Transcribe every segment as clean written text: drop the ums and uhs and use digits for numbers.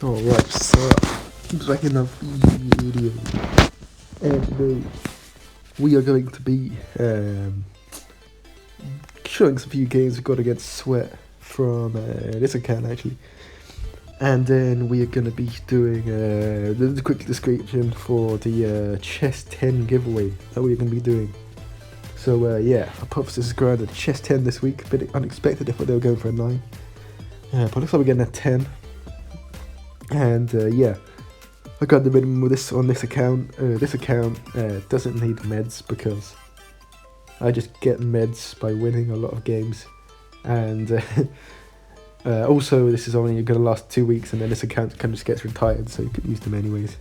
Alright, so back in the video, and today we are going to be showing some few games we got against Sweat from this account actually, and then we are going to be doing the quick description for the chest 10 giveaway that we're going to be doing. So yeah, hypothesis is granted, chest 10 this week, a bit unexpected. I thought they were going for a 9, but looks like we're getting a 10. And yeah, I got the minimum with this on this account. This account doesn't need meds because I just get meds by winning a lot of games, and also this is only going to last 2 weeks, and then this account kind of just gets retired, so you could use them anyways.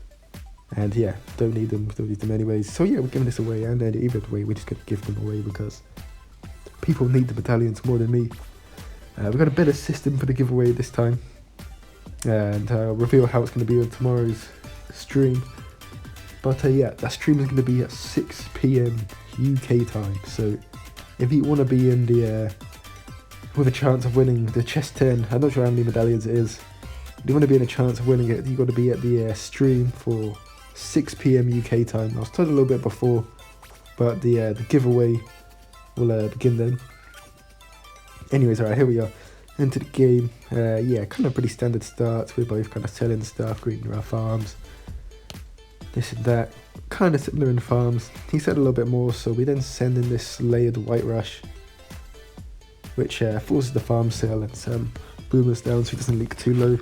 And yeah, don't need them anyways. So yeah, we're giving this away, and either way, we're just going to give them away because people need the battalions more than me. We've got a better system for the giveaway this time. And I'll reveal how it's going to be on tomorrow's stream. But yeah, that stream is going to be at 6 PM UK time. So if you want to be in the with a chance of winning the chest 10, I'm not sure how many medallions it is. If you want to be in a chance of winning it, you got to be at the stream for 6 PM UK time. I was told a little bit before, but the giveaway will begin then. Anyways, alright, here we are. Into the game. Yeah, kind of pretty standard starts. We're both kind of selling stuff, greeting our farms, this and that. Kind of similar in farms. He said a little bit more, so we then send in this layered white rush, which forces the farm sale and some boomers down so it doesn't leak too low.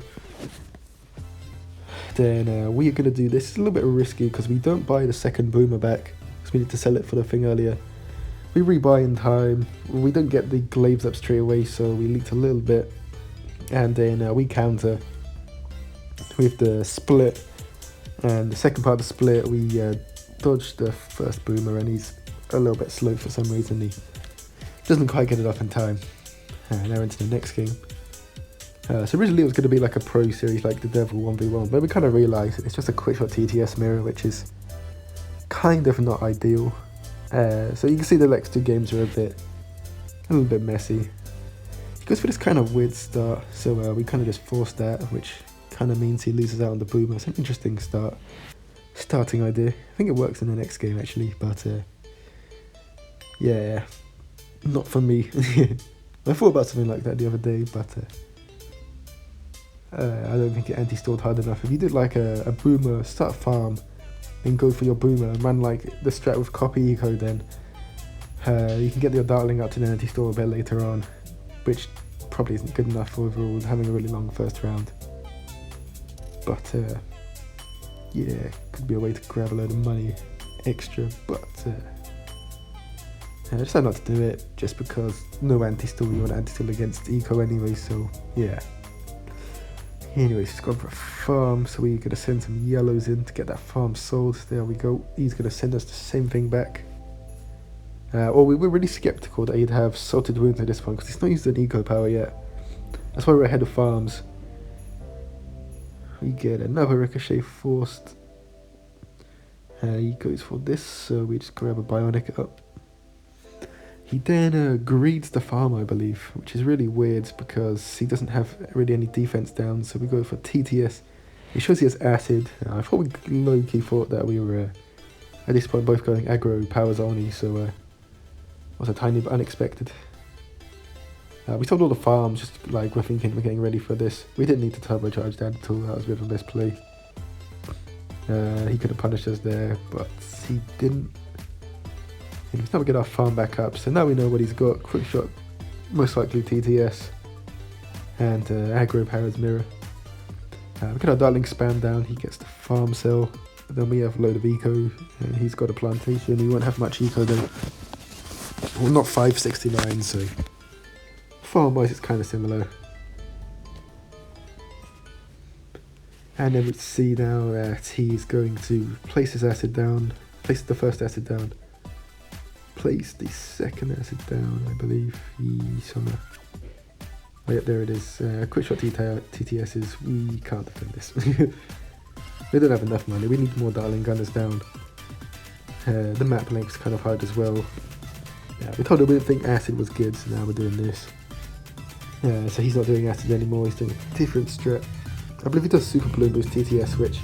Then we are going to do this. It's a little bit risky because we don't buy the second boomer back because we need to sell it for the thing earlier. We rebuy in time. We don't get the glaives up straight away, so we leaked a little bit, and then we counter with the split. And the second part of the split, we dodged the first boomer, and he's a little bit slow for some reason. He doesn't quite get it off in time. Now into the next game. So originally it was going to be like a pro series, like the Devil 1v1, but we kind of realised it's just a quick shot TTS mirror, which is kind of not ideal. So you can see the next 2 games are a little bit messy. He goes for this kind of weird start, so we kind of just forced that, which kind of means he loses out on the boomer. It's an interesting starting idea. I think it works in the next game actually, but yeah, not for me. I thought about something like that the other day, but I don't think it anti-stalled hard enough. If you did like a boomer, start farm, then go for your boomer and run like the strat with copy eco, then you can get your dartling up to the anti-stall a bit later on, which probably isn't good enough overall, having a really long first round. But yeah, could be a way to grab a load of money extra, but I decided not to do it just because no anti-stall. You want anti-stall against eco anyway, so yeah. Anyways, he's gone for a farm, so we're going to send some yellows in to get that farm sold. There we go. He's going to send us the same thing back. Well, we were really skeptical that he'd have salted wounds at this point because he's not used an eco power yet. That's why we're ahead of farms. We get another ricochet forced. He goes for this, so we just grab a bionic up. He then greets the farm, I believe, which is really weird because he doesn't have really any defense down, so we go for TTS. He shows he has acid. I thought we low-key thought that we were, at this point, both going aggro powers only, so it was a tiny bit unexpected. We told all the farms, just like we're thinking we're getting ready for this. We didn't need to turbocharge that at all, that was a bit of a misplay. He could have punished us there, but he didn't. He's never get our farm back up, so now we know what he's got. Quick shot, most likely TTS, and aggro powers mirror. We get our darling spam down, he gets the farm cell, but then we have a load of eco, and he's got a plantation. He won't have much eco though. Well, not 569, so farm wise it's kind of similar. And then we see now that he's going to place his acid down, place the first acid down, place the second acid down, I believe. He's on oh yeah, there it is. Quick shot TTSs, we can't defend this. We don't have enough money, we need more darling gunners down. The map length's kind of hard as well. Yeah, we told him we didn't think acid was good, so now we're doing this. So he's not doing acid anymore, he's doing a different strat. I believe he does Super Bloon Boost TTS, which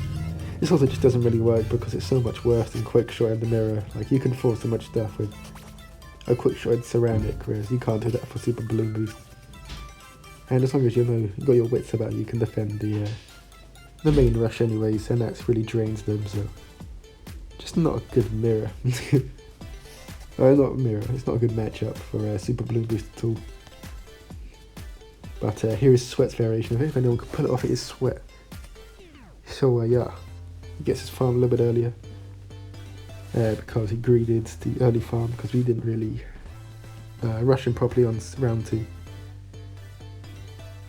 this also just doesn't really work because it's so much worse than Quick Shot in the mirror. Like, you can force so much stuff with a Quick Shot in ceramic, whereas you can't do that for Super Bloon Boost. And as long as you know you got your wits about you can defend the main rush anyways, and that really drains them. So just not a good mirror. Not mirror. It's not a good matchup for Super Bloon Boost at all. But here is Sweat's variation of it. If anyone can pull it off, it is Sweat. So yeah, he gets his farm a little bit earlier because he greeded the early farm because we didn't really rush him properly on round 2.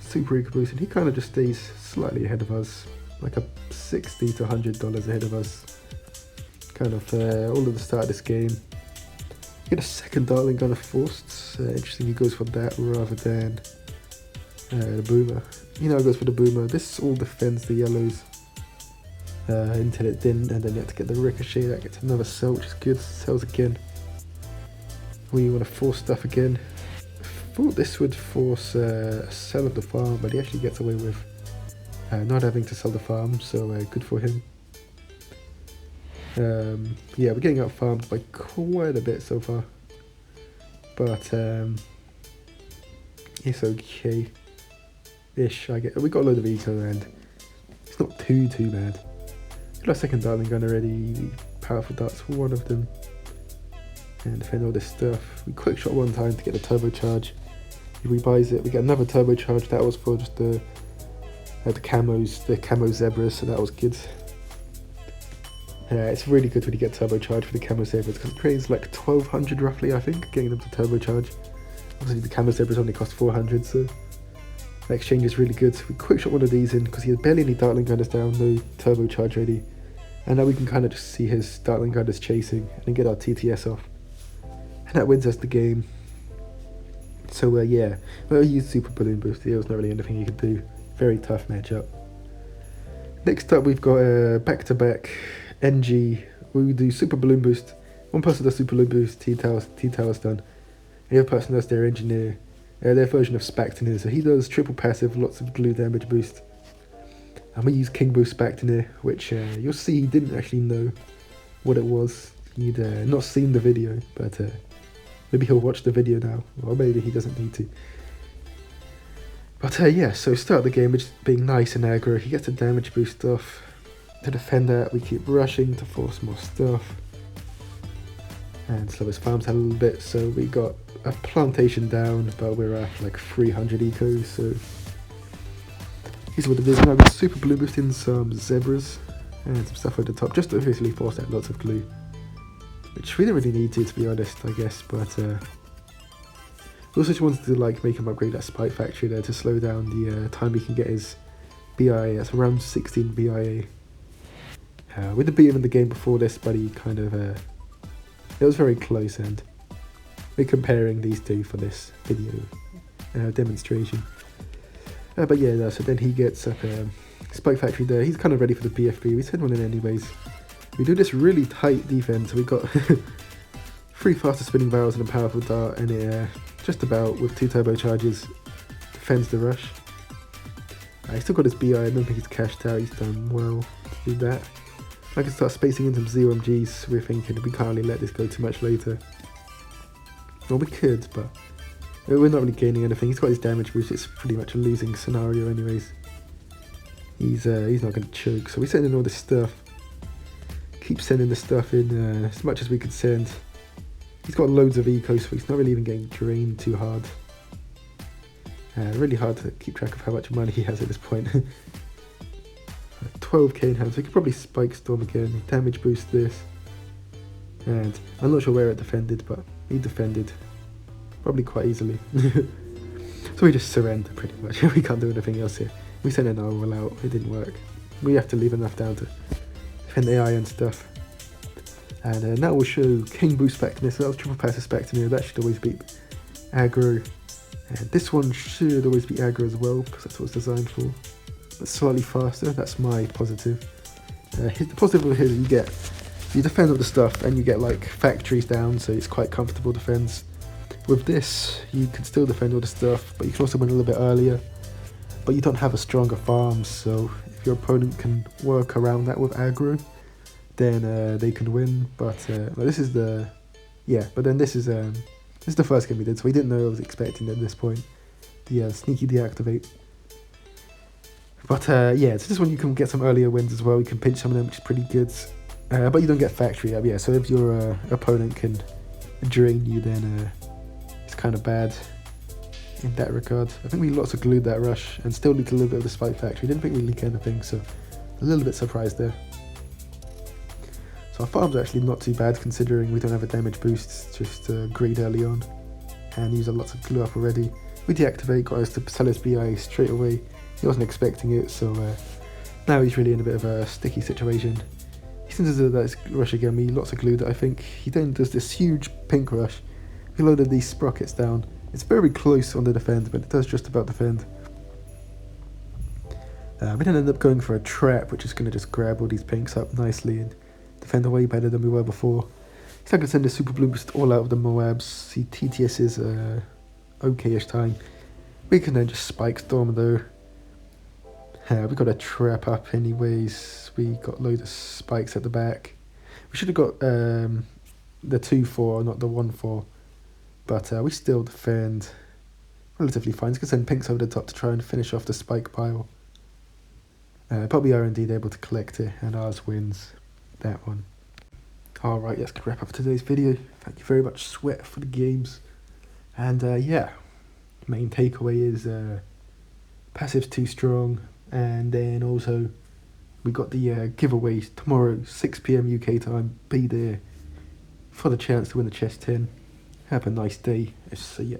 Super Eco Boost, and he kind of just stays slightly ahead of us, like a $60 to $100 ahead of us. Kind of all of the start of this game. Get a second Darling Gunner forced. Interesting, he goes for that rather than the Boomer. He now goes for the Boomer. This all defends the yellows until it didn't, and then you have to get the Ricochet. That gets another cell, which is good. Cells again. We want to force stuff again. I thought this would force a sell of the farm, but he actually gets away with not having to sell the farm, so good for him. Yeah, we're getting out farmed by quite a bit so far, but it's okay. Ish, we got a load of eco and it's not too bad. Got our second Darling Gun already. Powerful darts, one of them, and defend all this stuff. We quick shot one time to get the turbocharge. He rebuys it. We get another turbocharge. That was for just the camo zebras, so that was good. It's really good when you get turbocharge for the camo zebras because it drains like 1200 roughly, I think, getting them to turbocharge. Obviously the camo zebras only cost 400, so the exchange is really good. We quick shot one of these in because he has barely any Dartling Gunners down, no turbocharge ready, and now we can kind of just see his Dartling Gunners chasing and then get our TTS off, and that wins us the game. So yeah, well, use Super Bloon Boost. There was not really anything you could do. Very tough matchup. Next up, we've got back-to-back NG. We do Super Bloon Boost. One person does Super Bloon Boost, T-Tower's done. And the other person does their engineer, their version of Spectaneer. So he does triple passive, lots of glue damage boost. And we use King Boost Spectaneer, which you'll see he didn't actually know what it was. He'd not seen the video, but maybe he'll watch the video now, or maybe he doesn't need to. But yeah, so start the game with just being nice and aggro. He gets a damage boost off. To defend that, we keep rushing to force more stuff. And slow his farms out a little bit, so we got a plantation down, but we're at like 300 ecos, so here's what it is. Now we've got Super Bloon Boost in some zebras and some stuff at the top, just to officially force out lots of glue. Which we didn't really need to be honest, I guess, but we also just wanted to like make him upgrade that Spike Factory there to slow down the time he can get his BIA. That's around 16 BIA. We did beat him in the game before this, but he kind of it was very close, and we're comparing these two for this video demonstration. But yeah, so then he gets up Spike Factory there. He's kind of ready for the BFB. We send one in anyways. We do this really tight defense. We got 3 faster spinning barrels and a powerful dart, and it just about with 2 turbocharges defends the rush. He's still got his BI. I don't think he's cashed out. He's done well to do that. I can start spacing in some ZOMGs. We're thinking we can't really let this go too much later. Well, we could, but we're not really gaining anything. He's got his damage boost. It's pretty much a losing scenario anyways. He's not going to choke. So we send in all this stuff. Keep sending the stuff in as much as we could send. He's got loads of eco, so he's not really even getting drained too hard. Really hard to keep track of how much money he has at this point. 12k in hand, so he could probably Spike Storm again, damage boost this. And I'm not sure where it defended, but he defended probably quite easily. So we just surrender pretty much. We can't do anything else here. We sent an all out, it didn't work. We have to leave enough down to defend AI and stuff. And now we'll show King Boost Spectaneer. So that was triple passive Spectaneer. That should always beat aggro. And this one should always be aggro as well, because that's what it's designed for. But slightly faster, that's my positive. The positive of his, you defend all the stuff and you get like factories down, so it's quite comfortable defense. With this, you can still defend all the stuff, but you can also win a little bit earlier. but you don't have a stronger farm, so if your opponent can work around that with aggro, then they can win. But this is the this is the first game we did, so we didn't know I was expecting at this point the sneaky deactivate. But yeah, so this one you can get some earlier wins as well. You can pinch some of them, which is pretty good. But you don't get factory up. Yeah, so if your opponent can drain you, then it's kind of bad in that regard. I think we lots of glued that rush and still leaked a little bit of the spike factory. Didn't think we leak anything, so a little bit surprised there. So our farm's actually not too bad considering we don't have a damage boost, just greed early on and use a lot of glue up already. We deactivate, got us to sell his BI straight away. He wasn't expecting it, so now he's really in a bit of a sticky situation. He seems to do that rush again, me lots of glue that I think. He then does this huge pink rush. We loaded these sprockets down. It's very close on the defend, but it does just about defend. We then end up going for a trap, which is going to just grab all these pinks up nicely and defend way better than we were before. He's not going to send a super blue boost all out of the Moabs. He TTS's okay-ish time. We can then just spike storm though. We got a trap up anyways. We got loads of spikes at the back. We should have got the 2-4, not the 1-4. But we still defend relatively fine. He's going to send pinks over the top to try and finish off the spike pile. But we are indeed able to collect it, and ours wins that one. Alright, let's wrap up today's video. Thank you very much, Sweat, for the games. And yeah, main takeaway is passive's too strong. And then also, we got the giveaways tomorrow, 6 PM UK time. Be there for the chance to win the chest 10. Have a nice day. See ya.